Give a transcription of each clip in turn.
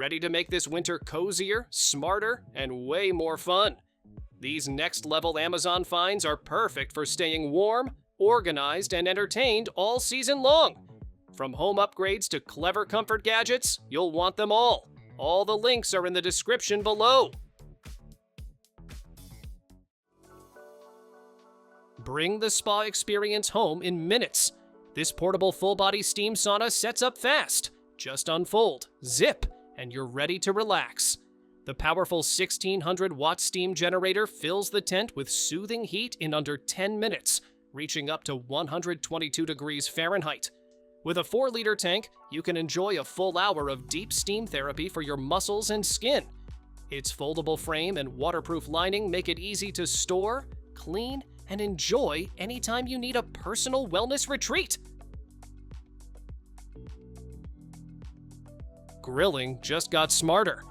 Ready to make this winter cozier, smarter, and way more fun? These next-level Amazon finds are perfect for staying warm, organized, and entertained all season long. From home upgrades to clever comfort gadgets, you'll want them all. All the links are in the description below. Bring the spa experience home in minutes. This portable full-body steam sauna sets up fast. Just unfold, zip, and you're ready to relax. The powerful 1600-watt steam generator fills the tent with soothing heat in under 10 minutes, reaching up to 122 degrees Fahrenheit. With a 4-liter tank, you can enjoy a full hour of deep steam therapy for your muscles and skin. Its foldable frame and waterproof lining make it easy to store, clean, and enjoy anytime you need a personal wellness retreat. Grilling just got smarter.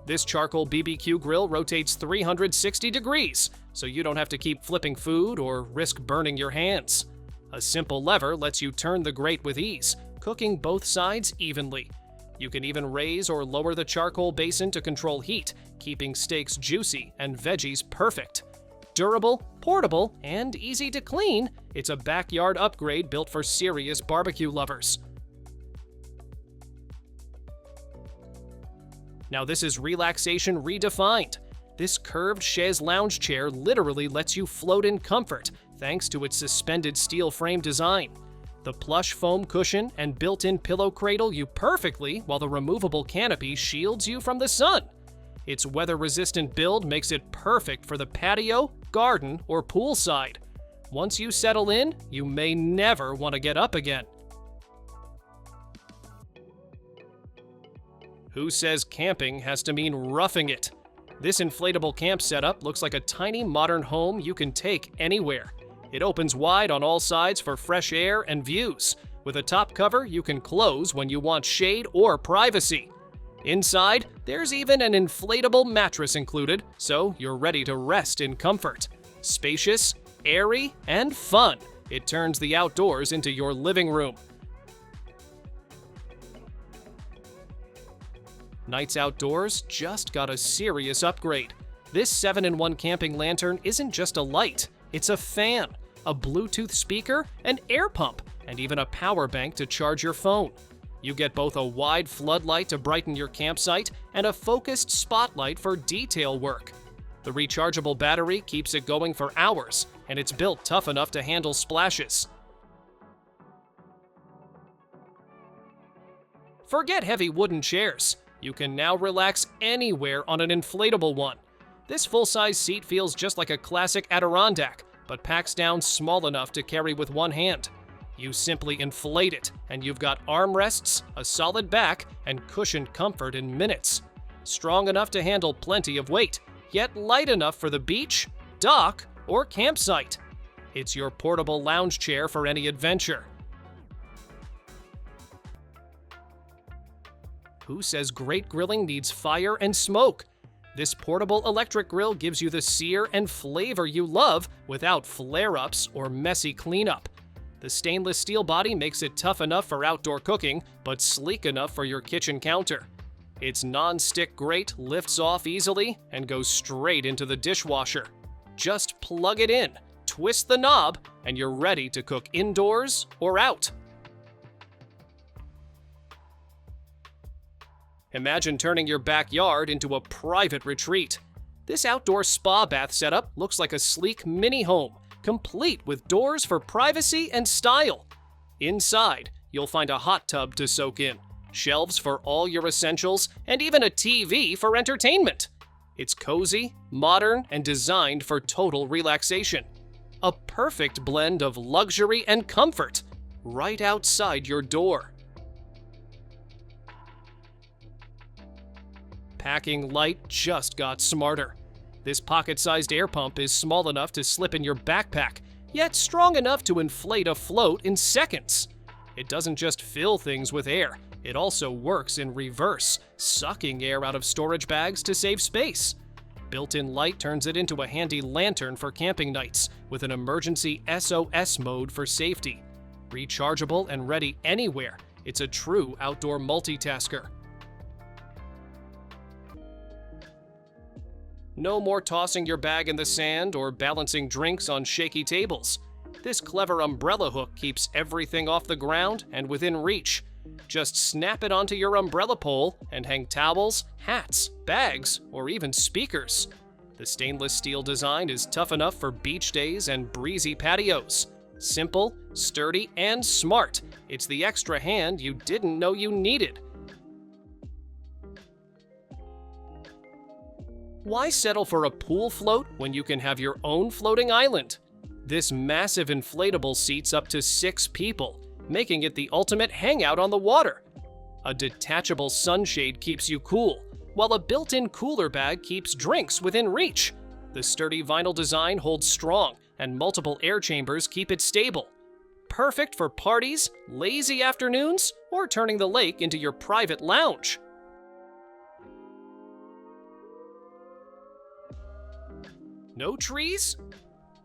This charcoal BBQ grill rotates 360 degrees, so you don't have to keep flipping food or risk burning your hands. A simple lever lets you turn the grate with ease, cooking both sides evenly. You can even raise or lower the charcoal basin to control heat, keeping steaks juicy and veggies perfect. Durable, portable, and easy to clean, it's a backyard upgrade built for serious barbecue lovers. Now this is relaxation redefined. This curved chaise lounge chair literally lets you float in comfort thanks to its suspended steel frame design. The plush foam cushion and built-in pillow cradle you perfectly, while the removable canopy shields you from the sun. Its weather-resistant build makes it perfect for the patio, garden, or poolside. Once you settle in, you may never want to get up again. Who says camping has to mean roughing it? This inflatable camp setup looks like a tiny modern home you can take anywhere. It opens wide on all sides for fresh air and views. With a top cover you can close when you want shade or privacy. Inside, there's even an inflatable mattress included, so you're ready to rest in comfort. Spacious, airy, and fun, it turns the outdoors into your living room. Nights outdoors just got a serious upgrade. This 7-in-1 camping lantern isn't just a light, it's a fan, a Bluetooth speaker, an air pump, and even a power bank to charge your phone. You get both a wide floodlight to brighten your campsite and a focused spotlight for detail work. The rechargeable battery keeps it going for hours, and it's built tough enough to handle splashes. Forget heavy wooden chairs. You can now relax anywhere on an inflatable one. This full-size seat feels just like a classic Adirondack, but packs down small enough to carry with one hand. You simply inflate it, and you've got armrests, a solid back, and cushioned comfort in minutes. Strong enough to handle plenty of weight, yet light enough for the beach, dock, or campsite. It's your portable lounge chair for any adventure. Who says great grilling needs fire and smoke? This portable electric grill gives you the sear and flavor you love without flare-ups or messy cleanup. The stainless steel body makes it tough enough for outdoor cooking, but sleek enough for your kitchen counter. Its non-stick grate lifts off easily and goes straight into the dishwasher. Just plug it in, twist the knob, and you're ready to cook indoors or out. Imagine turning your backyard into a private retreat. This outdoor spa bath setup looks like a sleek mini home, complete with doors for privacy and style. Inside, you'll find a hot tub to soak in, shelves for all your essentials, and even a TV for entertainment. It's cozy, modern, and designed for total relaxation. A perfect blend of luxury and comfort, right outside your door. Packing light just got smarter. This pocket-sized air pump is small enough to slip in your backpack, yet strong enough to inflate a float in seconds. It doesn't just fill things with air, it also works in reverse, sucking air out of storage bags to save space. Built-in light turns it into a handy lantern for camping nights, with an emergency SOS mode for safety. Rechargeable and ready anywhere, it's a true outdoor multitasker. No more tossing your bag in the sand or balancing drinks on shaky tables. This clever umbrella hook keeps everything off the ground and within reach. Just snap it onto your umbrella pole and hang towels, hats, bags, or even speakers. The stainless steel design is tough enough for beach days and breezy patios. Simple, sturdy, and smart. It's the extra hand you didn't know you needed. Why settle for a pool float when you can have your own floating island? This massive inflatable seats up to 6 people, making it the ultimate hangout on the water. A detachable sunshade keeps you cool, while a built-in cooler bag keeps drinks within reach. The sturdy vinyl design holds strong, and multiple air chambers keep it stable. Perfect for parties, lazy afternoons, or turning the lake into your private lounge. No trees?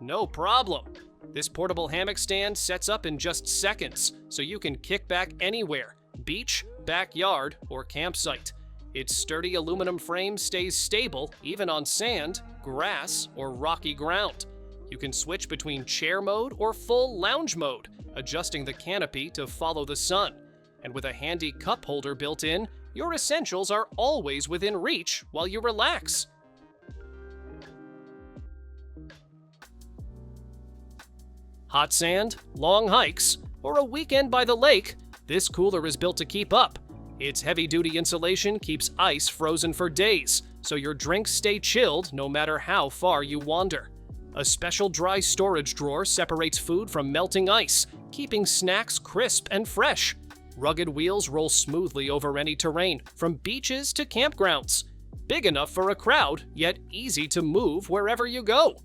No problem. This portable hammock stand sets up in just seconds, so you can kick back anywhere, beach, backyard, or campsite. Its sturdy aluminum frame stays stable even on sand, grass, or rocky ground. You can switch between chair mode or full lounge mode, adjusting the canopy to follow the sun. And with a handy cup holder built in, your essentials are always within reach while you relax. Hot sand, long hikes, or a weekend by the lake, this cooler is built to keep up. Its heavy-duty insulation keeps ice frozen for days, so your drinks stay chilled no matter how far you wander. A special dry storage drawer separates food from melting ice, keeping snacks crisp and fresh. Rugged wheels roll smoothly over any terrain, from beaches to campgrounds. Big enough for a crowd, yet easy to move wherever you go.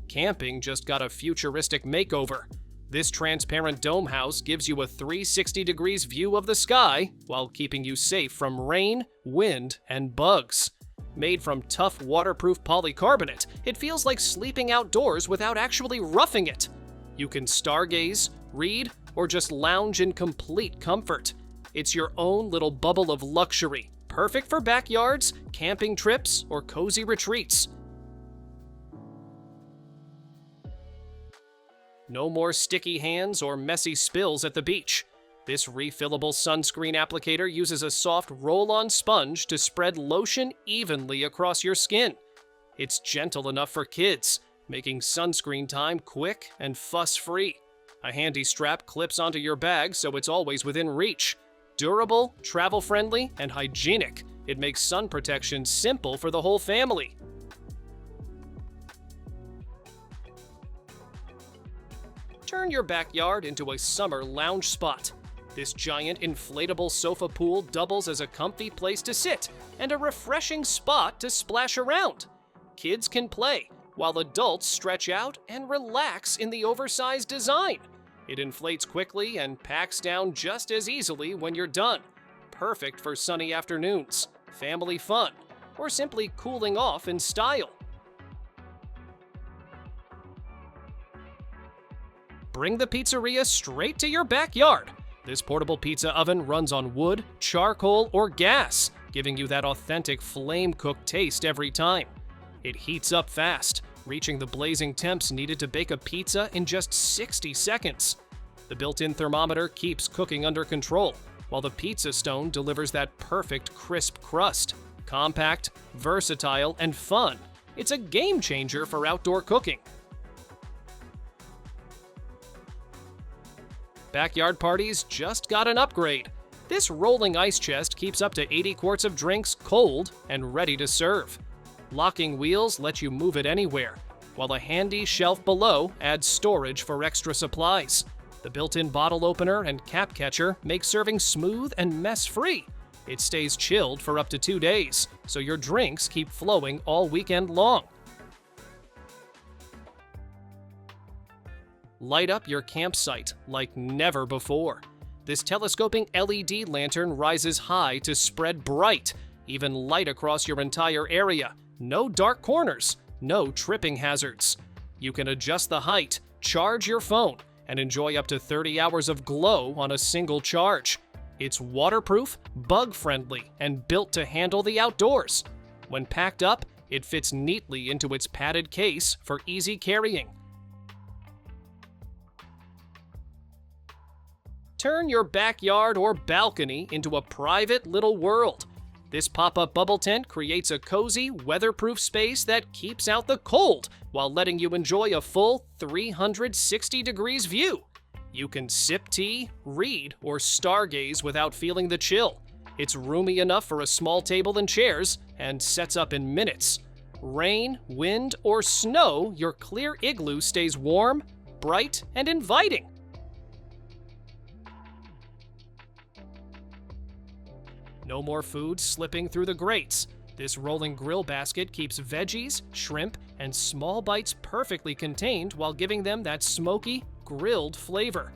Camping just got a futuristic makeover. This transparent dome house gives you a 360 degrees view of the sky while keeping you safe from rain, wind, and bugs. Made from tough waterproof polycarbonate, it feels like sleeping outdoors without actually roughing it. You can stargaze, read, or just lounge in complete comfort. It's your own little bubble of luxury, perfect for backyards, camping trips, or cozy retreats. No more sticky hands or messy spills at the beach. This refillable sunscreen applicator uses a soft roll-on sponge to spread lotion evenly across your skin. It's gentle enough for kids, making sunscreen time quick and fuss-free. A handy strap clips onto your bag so it's always within reach. Durable, travel-friendly, and hygienic, it makes sun protection simple for the whole family. Turn your backyard into a summer lounge spot. This giant inflatable sofa pool doubles as a comfy place to sit and a refreshing spot to splash around. Kids can play, while adults stretch out and relax in the oversized design. It inflates quickly and packs down just as easily when you're done. Perfect for sunny afternoons, family fun, or simply cooling off in style. Bring the pizzeria straight to your backyard. This portable pizza oven runs on wood, charcoal, or gas, giving you that authentic flame-cooked taste every time. It heats up fast, reaching the blazing temps needed to bake a pizza in just 60 seconds. The built-in thermometer keeps cooking under control, while the pizza stone delivers that perfect crisp crust. Compact, versatile, and fun. It's a game changer for outdoor cooking. Backyard parties just got an upgrade. This rolling ice chest keeps up to 80 quarts of drinks cold and ready to serve. Locking wheels let you move it anywhere, while a handy shelf below adds storage for extra supplies. The built-in bottle opener and cap catcher make serving smooth and mess-free. It stays chilled for up to 2 days, so your drinks keep flowing all weekend long. Light up your campsite like never before. This telescoping LED lantern rises high to spread bright, even light across your entire area. No dark corners, no tripping hazards. You can adjust the height, charge your phone, and enjoy up to 30 hours of glow on a single charge. It's waterproof, bug-friendly, and built to handle the outdoors. When packed up, it fits neatly into its padded case for easy carrying. Turn your backyard or balcony into a private little world. This pop-up bubble tent creates a cozy, weatherproof space that keeps out the cold while letting you enjoy a full 360 degrees view. You can sip tea, read, or stargaze without feeling the chill. It's roomy enough for a small table and chairs, and sets up in minutes. Rain, wind, or snow, your clear igloo stays warm, bright, and inviting. No more food slipping through the grates. This rolling grill basket keeps veggies, shrimp, and small bites perfectly contained while giving them that smoky, grilled flavor.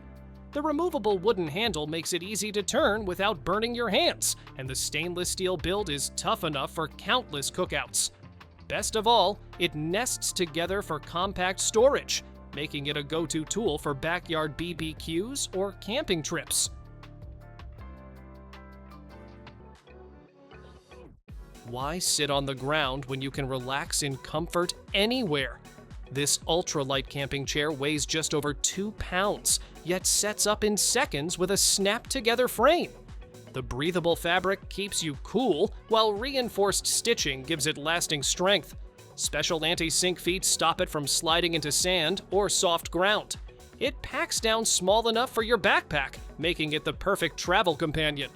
The removable wooden handle makes it easy to turn without burning your hands, and the stainless steel build is tough enough for countless cookouts. Best of all, it nests together for compact storage, making it a go-to tool for backyard BBQs or camping trips. Why sit on the ground when you can relax in comfort anywhere? This ultralight camping chair weighs just over 2 pounds, yet sets up in seconds with a snap-together frame. The breathable fabric keeps you cool, while reinforced stitching gives it lasting strength. Special anti-sink feet stop it from sliding into sand or soft ground. It packs down small enough for your backpack, making it the perfect travel companion.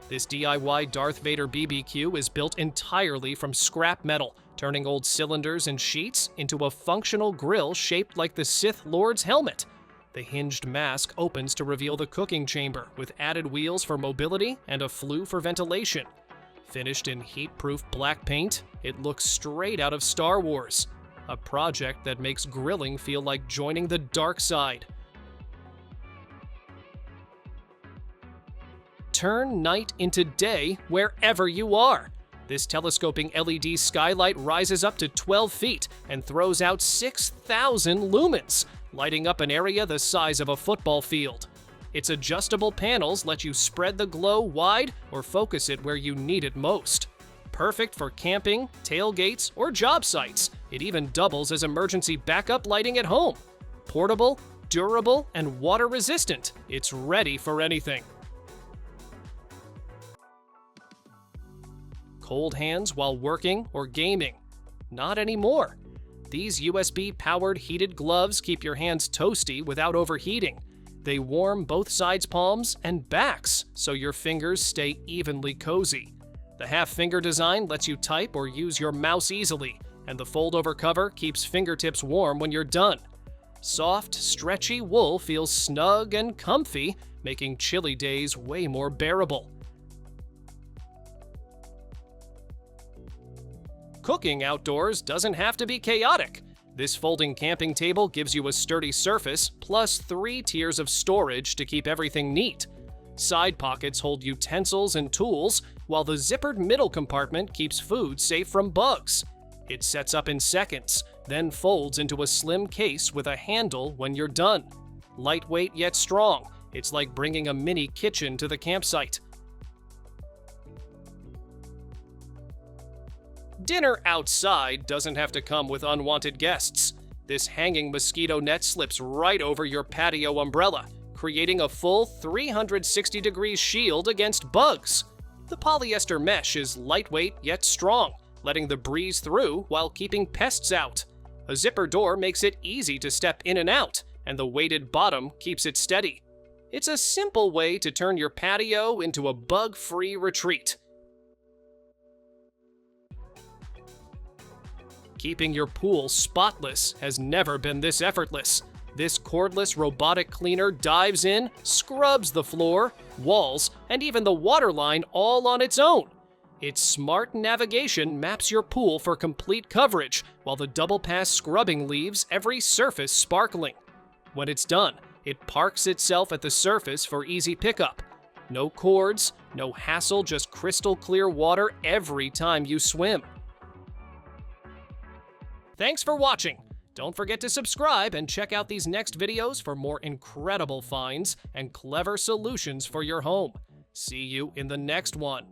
This DIY Darth Vader BBQ is built entirely from scrap metal, turning old cylinders and sheets into a functional grill shaped like the Sith Lord's helmet. The hinged mask opens to reveal the cooking chamber, with added wheels for mobility and a flue for ventilation. Finished in heat-proof black paint, it looks straight out of Star Wars, a project that makes grilling feel like joining the dark side. Turn night into day wherever you are. This telescoping LED skylight rises up to 12 feet and throws out 6,000 lumens, lighting up an area the size of a football field. Its adjustable panels let you spread the glow wide or focus it where you need it most. Perfect for camping, tailgates, or job sites. It even doubles as emergency backup lighting at home. Portable, durable, and water-resistant. It's ready for anything. Cold hands while working or gaming? Not anymore. These USB-powered heated gloves keep your hands toasty without overheating. They warm both sides' palms and backs, so your fingers stay evenly cozy. The half-finger design lets you type or use your mouse easily, and the fold-over cover keeps fingertips warm when you're done. Soft, stretchy wool feels snug and comfy, making chilly days way more bearable. Cooking outdoors doesn't have to be chaotic. This folding camping table gives you a sturdy surface, plus 3 tiers of storage to keep everything neat. Side pockets hold utensils and tools, while the zippered middle compartment keeps food safe from bugs. It sets up in seconds, then folds into a slim case with a handle when you're done. Lightweight yet strong, it's like bringing a mini kitchen to the campsite. Dinner outside doesn't have to come with unwanted guests. This hanging mosquito net slips right over your patio umbrella, creating a full 360-degree shield against bugs. The polyester mesh is lightweight yet strong, letting the breeze through while keeping pests out. A zipper door makes it easy to step in and out, and the weighted bottom keeps it steady. It's a simple way to turn your patio into a bug-free retreat. Keeping your pool spotless has never been this effortless. This cordless robotic cleaner dives in, scrubs the floor, walls, and even the water line all on its own. Its smart navigation maps your pool for complete coverage, while the double pass scrubbing leaves every surface sparkling. When it's done, it parks itself at the surface for easy pickup. No cords, no hassle, just crystal clear water every time you swim. Thanks for watching. Don't forget to subscribe and check out these next videos for more incredible finds and clever solutions for your home. See you in the next one.